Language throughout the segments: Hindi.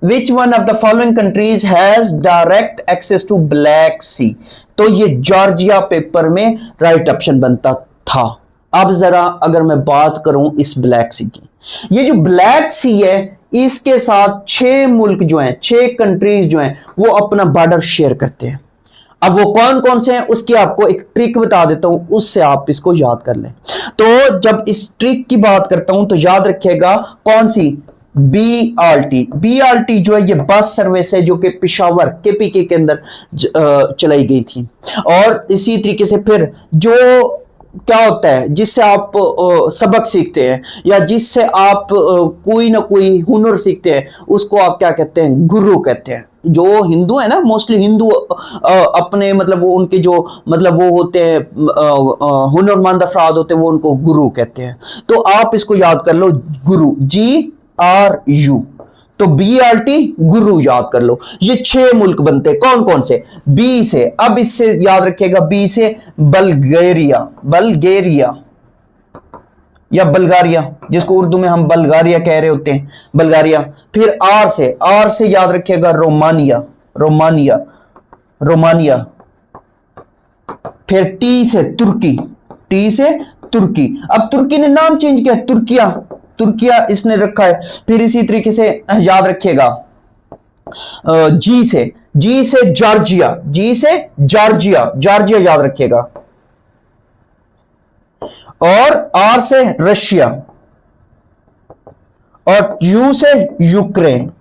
Which one of the following countries has direct access to Black Sea. तो ये जॉर्जिया पेपर में राइट ऑप्शन बनता था। अब जरा अगर मैं बात करूं इस ब्लैक सी की, ये जो ब्लैक सी है इसके साथ 6 मुल्क जो हैं, 6 कंट्रीज जो हैं वो अपना बॉर्डर शेयर करते हैं। अब वो कौन कौन से हैं उसकी आपको एक ट्रिक बता देता हूं, उससे आप इसको याद कर लें। तो जब इस ट्रिक की बात करता हूं तो याद रखिएगा कौन सी, BRT जो है ये बस सर्विस है जो कि पेशावर KPK के अंदर चलाई गई थी। और इसी तरीके से फिर जो क्या होता है जिससे आप सबक सीखते हैं या जिससे आप कोई ना कोई हुनर सीखते हैं उसको आप क्या कहते हैं, गुरु कहते हैं। जो हिंदू है ना, मोस्टली हिंदू अपने मतलब वो उनके जो मतलब वो होते हैं हुनरमंद अफराद होते हैं वो उनको गुरु कहते हैं। तो आप इसको याद कर लो, गुरु, GRU। तो BRT गुरु याद कर लो। ये 6 मुल्क बनते हैं, कौन कौन से, बी से, अब इससे याद रखिएगा बी से बल्गेरिया या बल्गारिया, जिसको उर्दू में हम बल्गारिया कह रहे होते हैं, बल्गारिया। फिर आर से याद रखिएगा रोमानिया। फिर टी से तुर्की। अब तुर्की ने नाम चेंज किया, तुर्किया इसने रखा है। फिर इसी तरीके से याद रखिएगा जी से जॉर्जिया याद रखिएगा। और आर से रशिया और यू से यूक्रेन।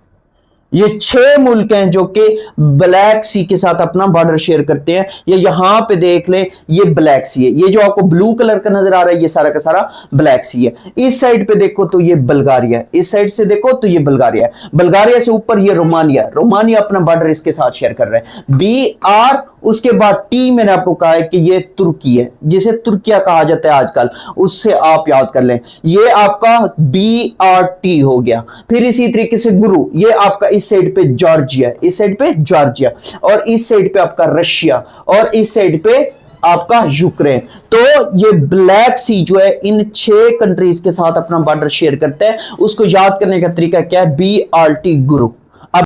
ये 6 मुल्क हैं जो कि ब्लैक सी के साथ अपना बॉर्डर शेयर करते हैं। ये यहां पे देख लें, ये ब्लैक सी है, ये जो आपको ब्लू कलर का नजर आ रहा है ये सारा का सारा ब्लैक सी है। इस साइड पे देखो तो ये बल्गारिया है, इस साइड से देखो तो ये बल्गारिया है, बल्गारिया से ऊपर ये रोमानिया अपना बॉर्डर इसके साथ शेयर कर रहा है। BR, उसके बाद T मैंने आपको कहा है कि ये तुर्की है, जिसे तुर्किया कहा जाता है आजकल, उससे आप याद कर लें। ये आपका BRT हो गया। फिर इसी तरीके से गुरु, ये आपका इस साइड पे जॉर्जिया, और इस साइड पे आपका रशिया, और इस साइड पे आपका यूक्रेन। तो ये ब्लैक सी जो है इन 6 कंट्रीज के साथ अपना बॉर्डर शेयर करता है। उसको याद करने का तरीका क्या है, BRT गुरु।